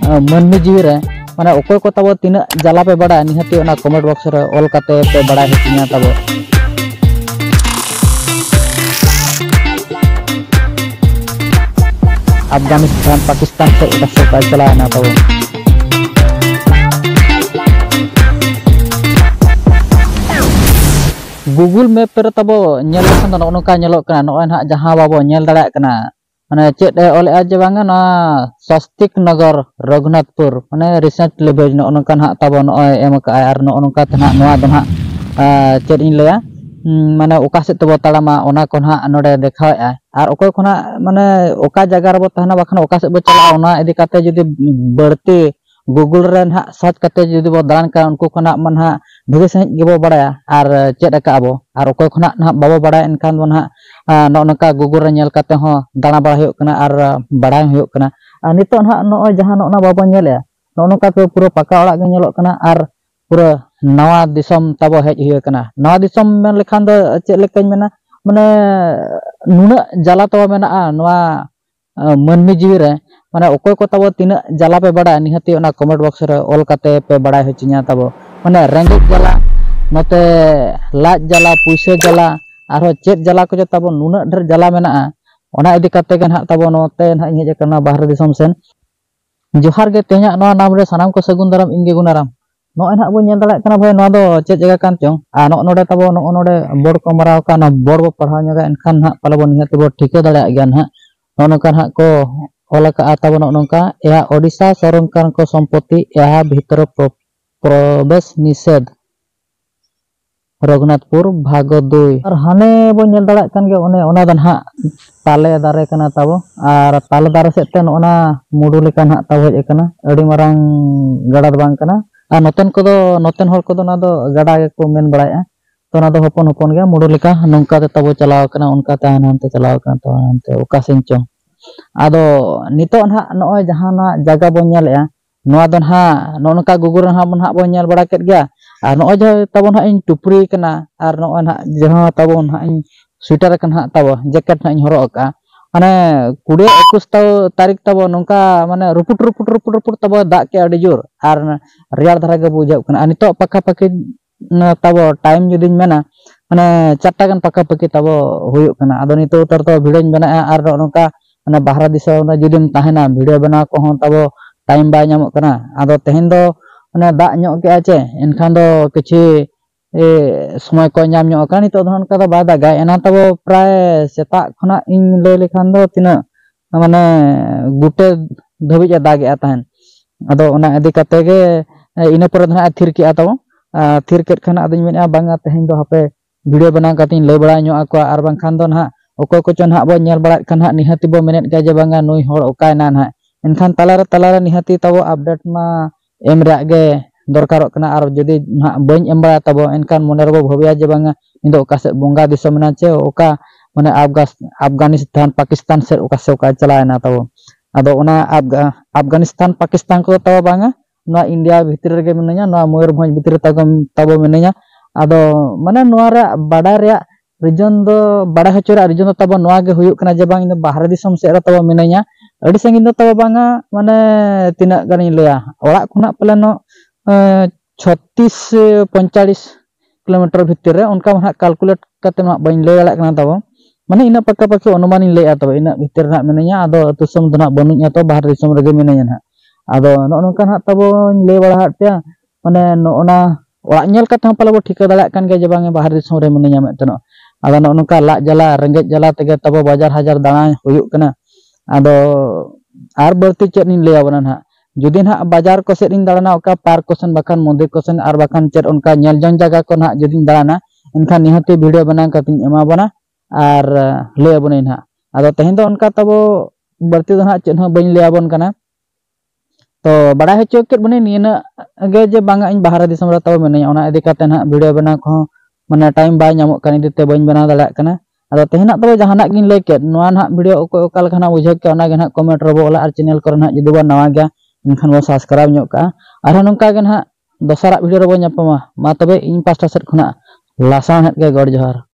मनमी जीवी रे माने ओकोय को तब तीना जला पे बड़ा निहाती ओना कमेंट बॉक्स रे ऑल काते पे बड़ा हेतिया तब अफगानिस्तान पाकिस्तान से उड़ा चला ना तब गूगल मैप पर तब नेल खान नोका नेलोक कना नोय ना जहां बाबो नेल दाड़ा कना माने चेत ओले आज बांगा ना स्वस्तिक नगर रघुनाथपुर माने रिसेंट लेबेज नोका ना तब नोय एम का आर नोका तना नोआ दो ना चेत इन लया माने ओका से तब ताड़ामा ओना को ना नोडे देखाया और ओकोय कोना माने ओका जगह रे बो तहना बाखन ओका से बो चला ओना इदी काते जदी बड़ती गूगल रे ना सर्च काते जदी बो दान का उनको कोना मन हा भगे सहित गेबो बड़ाया और चेत का आबो और ओकोय कोना ना बाबो बड़ा एनखान बो ना नोका गूगल रे नेल काते हो दाना बड़ा हुयो कना और बड़ा हुयो कना नितो ना नोय जहां नोना बाबो नेले नोका पे पूरा पक्का ओड़ा गे नेलोक कना और पूरा नवा दिसम तबो हेज हुयो कना नवा दिसम मेन लेखान दो चेत लेकाኝ मेना माने नुना जला तब मेना नवा मनमी जीवी रे माने ओकोय को तब तीना जला पे बड़ा निहाती ओना कमेंट बॉक्स रे ऑल काते पे बड़ा होचिया तब माने रेंगेज जला नते लाज जला पुइसे जला आरो चेत जला को तब नुना ढेर जला मेना ओना इदी काते गन हा तब नोते ना हेज कना बाहर दिसम सेन जोहार गे ते냐 नवा नाम रे सनाम को सगुन दाराम इंगे गुनाराम नोय ना बो नेल दाड़ा कना भाई नवा दो चेत जगह कान चों आ नोडे तब नोडे बोर्ड को मराव का ना बोर्ड बो पढ़ाव न्यागा एनखान हा पाले बो निहाती बो ठिका दाड़ा गया ना नोनका हा को ओला का तब नोनका या ओडिशा सरकार को संपत्ति या भीतर प्रवेश निषेध रघुनाथपुर भाग 2 और हाने बो नेल दाड़ा कान गे ओने ओना दन हा ताले दारे कना तब और ताले दारे सेते ओना मुडु लेकान हा तब हेज कना अडी मारांग गड़ा बांग कना और नोतेन हर को ना दो गड़ा को मेन बड़ाया तो ना दो हपन हपन गया मुडु लेका नोंका ते तब चलाव कना उनका तान हनते चलाव कना तो हनते ओका सेन चो आदो नितो ना नोय जहां ना जगह बो नेलया नोआ दन हा नोनका गूगल हा बन हा बो नेल बड़ा केट गया और नोय जो तब ना इन टुपरी कना और नोय ना जहां तब ना इन स्वेटर कना तब जैकेट ना इन हरो का माने 20-21 तारीख तब नोंका माने रुपुट तब दा के अडी जोर और रियार धरा के बुझाव कना नितो पक्का पक्की तब टाइम जदी मेना माने 4टा गन पक्का पक्की तब हुयो कना आदो नितो उतर तो वीडियो बना और नोंका माने बाहर दिसम जदीम ताहेना वीडियो बना को हो तब टाइम बाय नामो कना आदो तेहेन दो माने दा ᱧᱚᱜ के आचे एनखान दो किछि समय को नाम ᱧᱚᱜ का नितो धन का बा दागा एना तब प्राय सेता खना इन ले लेखान दो तिना माने गुटे धबि दागे ताहन आदो ओना इदी काते गे इना पर धना थिर के तब थिर के खाना आदि मेना बांगा तेहेन दो हापे वीडियो बना काती ले बड़ा ᱧᱚᱜ आको आर बांखान दो ना ओको को चन हा बो नेल बड़ा खान हा निहाती बो मेनेट गा जे बांगा नुई होड़ ओकाय ना ना एनखान तालारे निहाती तब अपडेट मा एम रा गे दरकारों कना और जदि ना बኝ एम बड़ा तब एनखान मोनेर बो भबिया जे बांगा इंदो ओका से बोंगा दिसम ना चे ओका माने अफगानिस्तान पाकिस्तान से ओका चला ना तब आदो ओना अफगानिस्तान पाकिस्तान को तब बांगा ना इंडिया भीतर रे गे मिनया ना मयूरभंज भीतर तब मिनया आदो माने नोआ रे बड़ा रे रिजन दो बड़ा हचोरा रिजन तब नोआ गे हुयुक कना जे बांग इन बाहर दिसम से रे तब मिनया अडी संगिन दो तब बांगा माने तिना गानी लया ओड़ा खुना पले नो 36-45 किलोमीटर भीतर रे उनका मा कैलकुलेट करते मा बइन ले दाड़ा कना तब माने इना पक्का पक्की अनुमान इन लेया तब इना भीतर ना मिनया आदो तुसम दना बनुया तो बाहर दिसम रे गे मिनया ना आदो नोनका ना तब ले बड़ा हटया माने नोना ओड़ा नेल काते पाले बो ठिका दाड़ा कान गे जे बांगे बाहर दिसम रे मिनया मेतनो आदो नोनका लाज जला रेंगेज जला तेगे तब बाजार हजार दाना हुयुक कना आदो आर बर्ती चेत इन लेया बना ना जुदी ना बाजार को सेट इन दाड़ाना ओका पार्क कोसन बाखान मंदिर कोसन और बाखान चेत उनका नेल जन जगह को ना जुदी दाड़ाना इनखान निहाती वीडियो बना काती एमा बना और ले बने ना आदो तेहेन दो उनका तब बर्ती दो ना चेत हो बइन ले बन कना तो बड़ा हेचो के बने निना गे जे बांगा इन बाहर दिसम रे तब मेने ओना इदी काते ना वीडियो बना को माने टाइम बाय नामो कानी दिते बइन बना दाड़ा कना आदो तेहेना तब जहाना गिन ले के नोआ ना वीडियो ओका लखना बुझे के ओना गे ना कमेंट रबो ओला और चैनल कर ना जदि बो नवा गया इनखान वो सब्सक्राइब ᱧᱚᱜ का और नोंका गे ना दोसरा वीडियो रबो ᱧᱟᱯᱟᱢᱟ मा तबे इन पास्टा सेट खना लासा हेट गे गड़ जोहार।